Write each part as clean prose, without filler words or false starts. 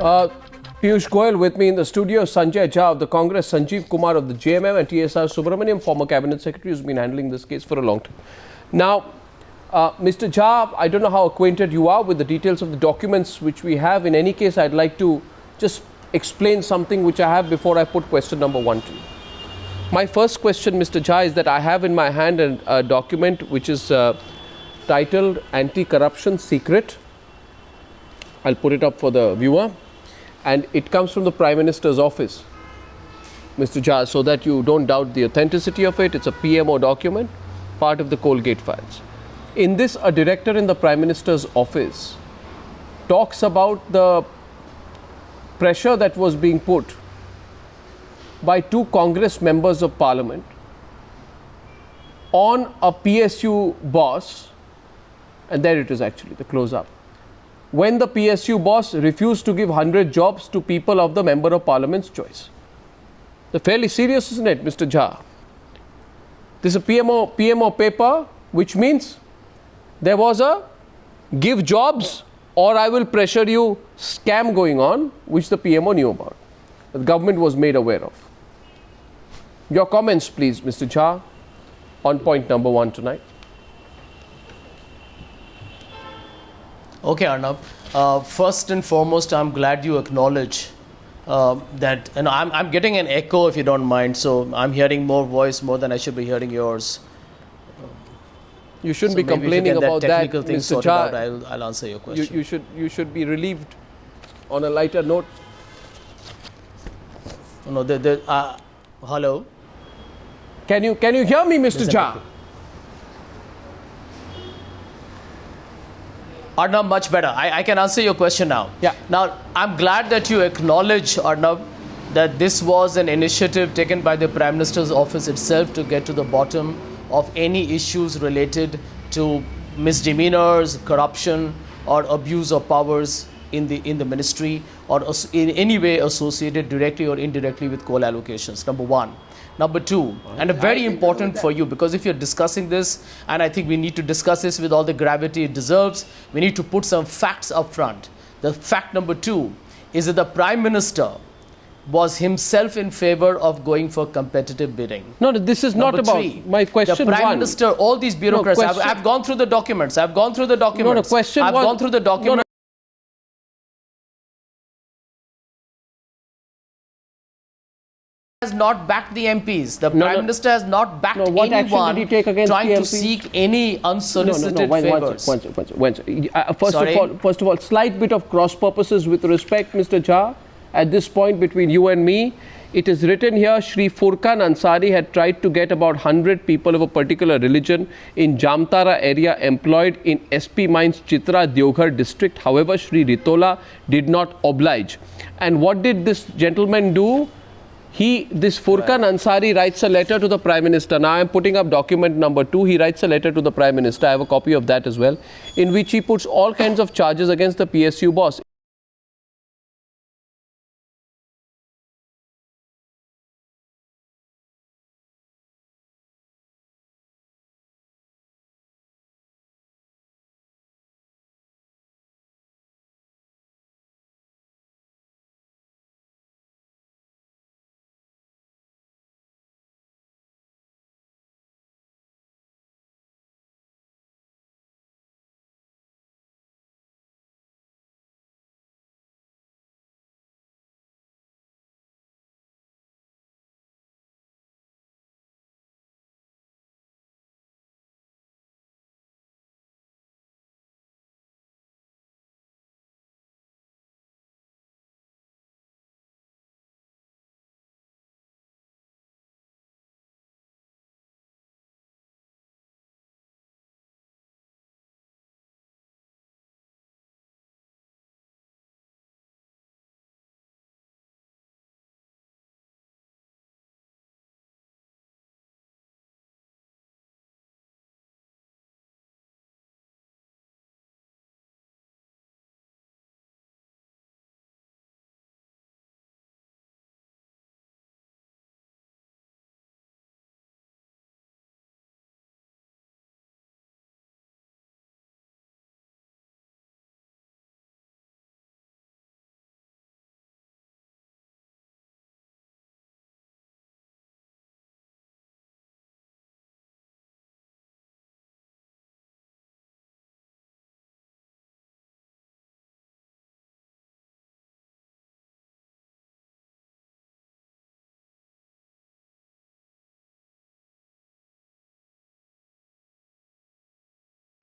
Uh, Piyush Goyal with me in the studio, Sanjay Jha of the Congress, Sanjeev Kumar of the JMM, and TSR Subramaniam, former Cabinet Secretary, who's been handling this case for a long time. Now, Mr. Jha, I don't know how acquainted you are with the details of the documents which we have. In any case, I'd like to just explain something which I have before I put question number 1 to you. My first question, Mr. Jha, is that I have in my hand a document which is titled Anti-Corruption Secret. I'll put it up for the viewer. And it comes from the Prime Minister's office, Mr. Jha, so that you don't doubt the authenticity of it. It's a PMO document, part of the Colgate files. In this, a director in the Prime Minister's office talks about the pressure that was being put by 2 Congress members of Parliament on a PSU boss, and there it is actually, the close-up, when the PSU boss refused to give 100 jobs to people of the Member of Parliament's choice. It's fairly serious, isn't it, Mr. Jha? This is a PMO paper, which means there was a give jobs or I will pressure you scam going on, which the PMO knew about. The government was made aware of. Your comments, please, Mr. Jha, on point number 1 tonight. Okay, Arnab. First and foremost, I'm glad you acknowledge that, and I'm getting an echo, if you don't mind, so I'm hearing more voice more than I should be hearing yours. You shouldn't be complaining about that, Mr. Jha. I'll answer your question. You should be relieved on a lighter note. No, hello. Can you hear me, Mr. Jha? Arnab, much better. I can answer your question now. Yeah. Now, I'm glad that you acknowledge, Arnab, that this was an initiative taken by the Prime Minister's office itself to get to the bottom of any issues related to misdemeanors, corruption, or abuse of powers in the ministry, or in any way associated directly or indirectly with coal allocations, number 1. Number 2, and very important for you, because if you're discussing this, and I think we need to discuss this with all the gravity it deserves, we need to put some facts up front. The fact number 2 is that the Prime Minister was himself in favor of going for competitive bidding. No, this is not about my question. The Prime Minister, all these bureaucrats, I've gone through the documents. I've gone through the documents. I've gone through the documents. Has not backed the MPs. The Prime Minister has not backed what anyone did he take against trying the to MP? seek any unsolicited favors. First of all, slight bit of cross purposes with respect, Mr. Jha. At this point between you and me, it is written here, Shri Furkan Ansari had tried to get about 100 people of a particular religion in Jamtara area employed in SP Mines Chitra Deoghar district. However, Shri Ritola did not oblige. And what did this gentleman do? This Furkan Ansari writes a letter to the Prime Minister. Now I am putting up document number 2. He writes a letter to the Prime Minister. I have a copy of that as well, in which he puts all kinds of charges against the PSU boss.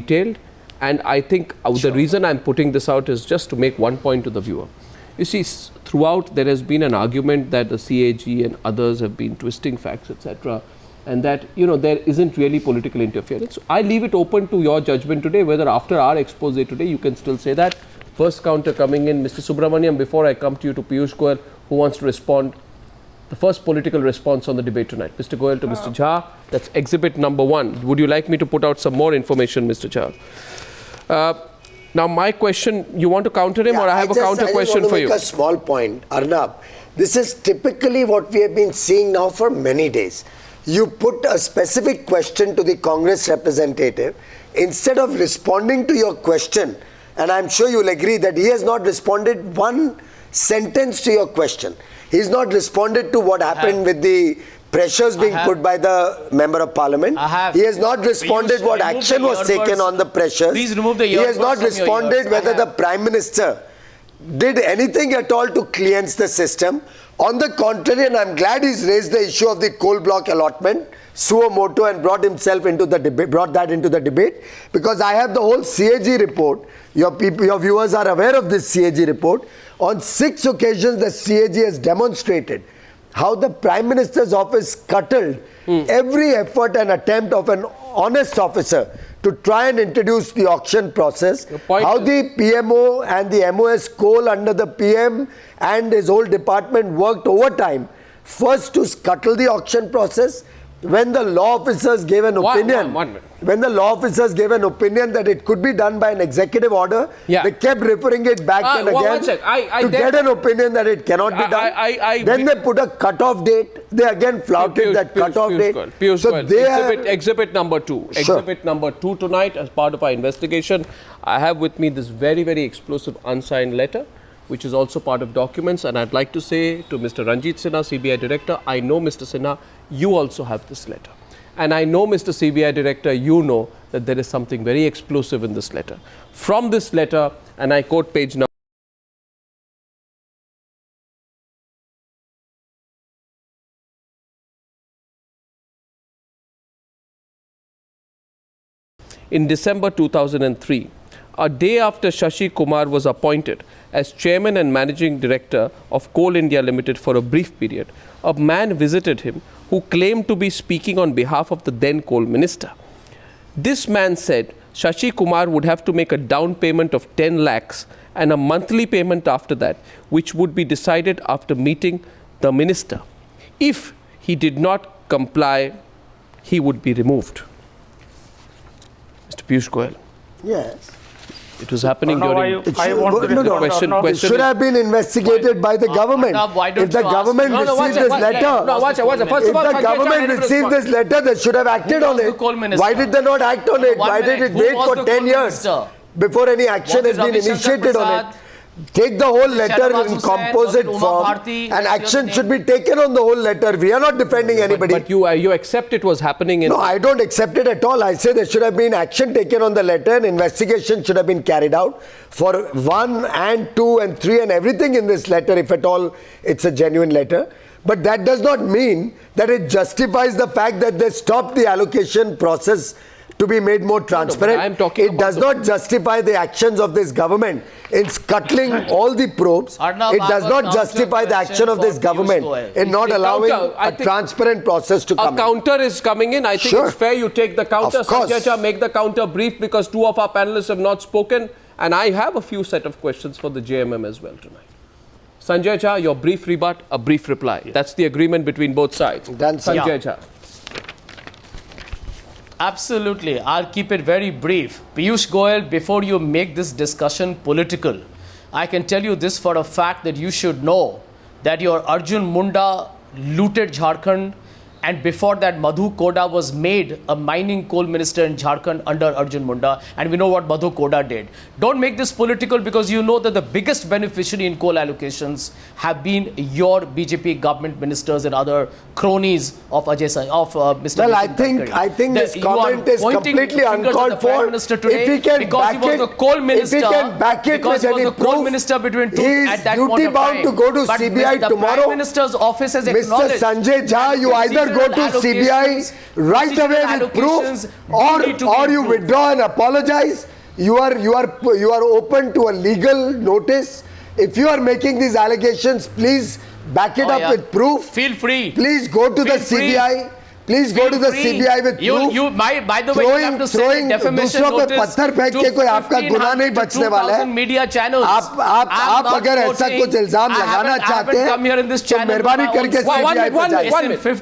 detailed, and I think the reason I'm putting this out is just to make one point to the viewer. You see, throughout there has been an argument that the CAG and others have been twisting facts, etc., and that, you know, there isn't really political interference. I leave it open to your judgment today, whether after our expose today you can still say that. First counter coming in, Mr. Subramaniam, before I come to you, to Piyush Goyal, who wants to respond. The first political response on the debate tonight. Mr. Goyal to Mr. Jha, that's exhibit number 1. Would you like me to put out some more information, Mr. Jha? Now, my question, you want to counter him, or I have a counter question for you? I just want to make a small point, Arnab. This is typically what we have been seeing now for many days. You put a specific question to the Congress representative, instead of responding to your question, and I'm sure you'll agree that he has not responded one sentence to your question. He's not responded to what happened with the pressures being put by the Member of Parliament. He has not responded what action was taken on the pressures. Please remove the earbuds. He has not responded whether the Prime Minister did anything at all to cleanse the system. On the contrary, and I'm glad he's raised the issue of the coal block allotment suo moto and brought himself into the debate, brought that into the debate, because I have the whole CAG report. Your viewers are aware of this CAG report. On 6 occasions, the CAG has demonstrated how the Prime Minister's office scuttled every effort and attempt of an honest officer to try and introduce the auction process. How the PMO and the MOS coal under the PM and his whole department worked overtime, first to scuttle the auction process. When the law officers gave an opinion, when the law officers gave an opinion that it could be done by an executive order, they kept referring it back and again to get an opinion that it cannot be done. Then they put a cut-off date. They again flouted that cut-off date. So exhibit number 2. Exhibit number 2 tonight, as part of our investigation. I have with me this very, very explosive unsigned letter, which is also part of documents, and I'd like to say to Mr. Ranjit Sinha, CBI Director, I know, Mr. Sinha, you also have this letter. And I know, Mr. CBI Director, you know that there is something very explosive in this letter. From this letter, and I quote page number. In December 2003, a day after Shashi Kumar was appointed as Chairman and Managing Director of Coal India Limited for a brief period, a man visited him who claimed to be speaking on behalf of the then Coal Minister. This man said Shashi Kumar would have to make a down payment of 10 lakhs and a monthly payment after that, which would be decided after meeting the Minister. If he did not comply, he would be removed. Mr. Piyush Goyal. Yes. It was happening during It should have been investigated by the government. If the government received this letter, if the government received this letter, they should have acted on it. Why did they not act on it? Why did it wait for 10 years before any action has been initiated on it? Take the whole letter in composite form, and action should be taken on the whole letter. We are not defending anybody. But you accept it was happening in... No, I don't accept it at all. I say there should have been action taken on the letter, and investigation should have been carried out for 1 and 2 and 3 and everything in this letter, if at all it's a genuine letter. But that does not mean that it justifies the fact that they stopped the allocation process to be made more transparent. It does not justify the actions of this government in scuttling all the probes. It does not justify the action of this government in not allowing a transparent process to come in. A counter is coming in. I think it's fair you take the counter. Sanjay Jha, make the counter brief, because 2 of our panelists have not spoken, and I have a few set of questions for the JMM as well tonight. Sanjay Jha, your brief rebut, a brief reply. That's the agreement between both sides. Sanjay Jha. Absolutely. I'll keep it very brief. Piyush Goyal, before you make this discussion political, I can tell you this for a fact, that you should know that your Arjun Munda looted Jharkhand, and before that Madhu Koda was made a mining coal minister in Jharkhand under Arjun Munda, and we know what Madhu Koda did. Don't make this political, because you know that the biggest beneficiary in coal allocations have been your BJP government ministers and other cronies of Mr. Well, I think this comment is completely uncalled for. If he can back it with any proof, he is duty bound to go to CBI tomorrow. Prime Minister's office has acknowledged. Mr. Sanjay Jha, you either go to CBI right away with proof, or you withdraw and apologize. You are open to a legal notice. If you are making these allegations, please back it up with proof. Feel free. Please go to the CBI. Please go to the CBI with proof. By the way, you have to send defamation notice to 1500 media channels. आप अगर ऐसा कुछ इल्जाम लगाना चाहते हैं तो मेहरबानी करके CBI पे जाइए.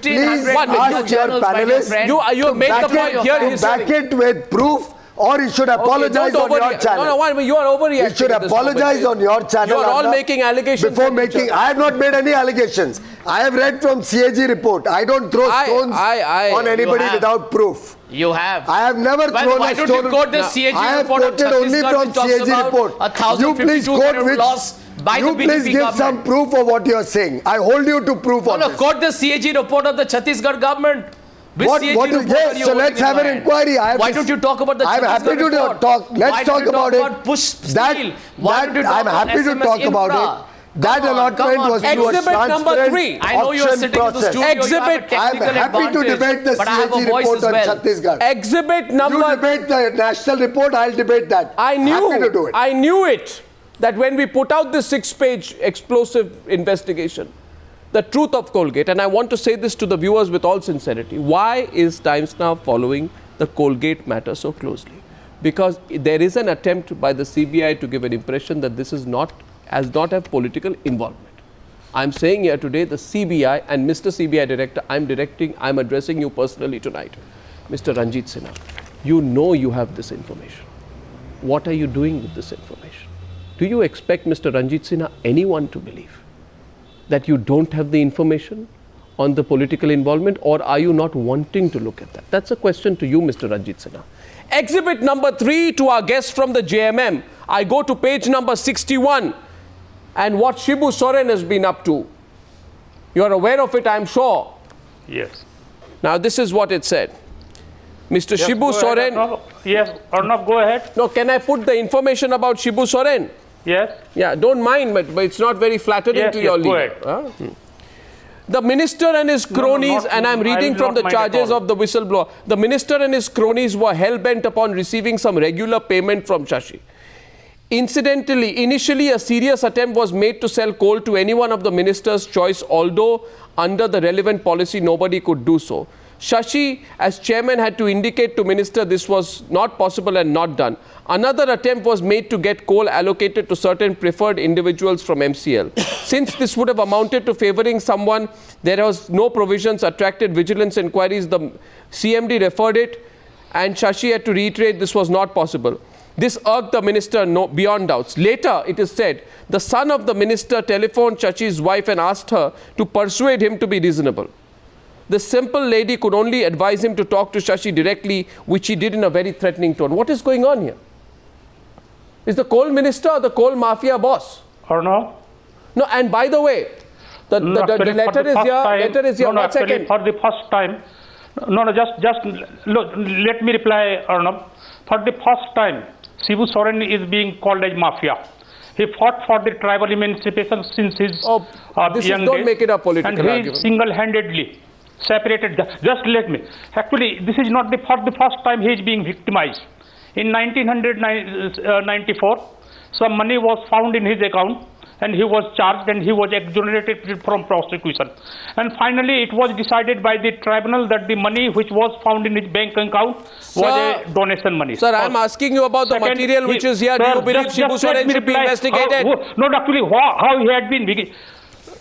Please ask your panelists. You made the point here. Back it with proof. Or you should apologize on your channel. No, you are overreacting. You should apologize on your channel. You are all making allegations. Before making, I have not made any allegations. I have read from CAG report. I don't throw stones on anybody without proof. You have. I have never thrown a stone. Why don't you quote the CAG report? I have quoted only from CAG report. You please quote which. You please give some proof of what you are saying. I hold you to proof on this. No, quote the CAG report of the Chhattisgarh government. What is, yes, so let's have an inquiry. Why don't you talk about the I'm happy to talk. Let's talk about it. I'm happy to talk about it. That allotment was through a transparent auction process. I'm happy to debate the CAG report on Chhattisgarh. Exhibit number. You debate the national report, I'll debate that. Happy to do it. I knew it. That when we put out this 6-page explosive investigation, the truth of Colgate, and I want to say this to the viewers with all sincerity, why is Times Now following the Colgate matter so closely? Because there is an attempt by the CBI to give an impression that this is not have political involvement. I'm saying here today, the CBI and Mr. CBI Director, I'm addressing you personally tonight. Mr. Ranjit Sinha, you know you have this information. What are you doing with this information? Do you expect, Mr. Ranjit Sinha, anyone to believe that you don't have the information on the political involvement, or are you not wanting to look at that? That's a question to you, Mr. Ranjit Sinha. Exhibit number 3 to our guest from the JMM. I go to page number 61 and what Shibu Soren has been up to. You are aware of it, I'm sure. Yes. Now this is what it said. Mr. Yes, Shibu Soren. Yes, Arnab, go ahead. No, can I put the information about Shibu Soren? Yes. Yeah, don't mind, but it's not very flattering to your leader. Go ahead. The minister and his cronies, and I'm reading from the charges of the whistleblower, the minister and his cronies were hell-bent upon receiving some regular payment from Shashi. Incidentally, initially a serious attempt was made to sell coal to any one of the minister's choice, although under the relevant policy nobody could do so. Shashi, as chairman, had to indicate to minister this was not possible and not done. Another attempt was made to get coal allocated to certain preferred individuals from MCL. Since this would have amounted to favoring someone, there was no provisions, attracted vigilance inquiries. The CMD referred it, and Shashi had to reiterate this was not possible. This irked the minister beyond doubts. Later, it is said, the son of the minister telephoned Shashi's wife and asked her to persuade him to be reasonable. The simple lady could only advise him to talk to Shashi directly, which he did in a very threatening tone. What is going on here? Is the coal minister or the coal mafia boss? Or no? No, and by the way, the letter is here. Letter is here. No, One second. For the first time, just look, let me reply, Arnab. For the first time, Shibu Soren is being called as mafia. He fought for the tribal emancipation since his young days. Don't make it a political and argument. He single-handedly separated. Just let me. Actually, this is not for the first time he is being victimized. In 1994, some money was found in his account, and he was charged and he was exonerated from prosecution. And finally, it was decided by the tribunal that the money which was found in his bank account was a donation money. Sir, I am asking you about the material which is here. Do you believe Shibu Soren should be investigated? No, actually, how he had been...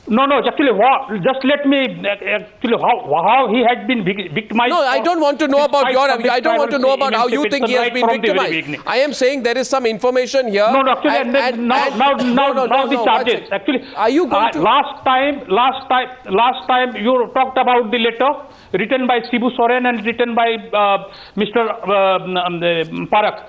No, actually, just let me actually how he had been victimized. No, I don't want to know about your. I don't want to know about how you think he has been victimized. I am saying there is some information here. No, actually, now the charges. Actually, are you going to? Last time you talked about the letter written by Shibu Soren and written by Mr. Parak.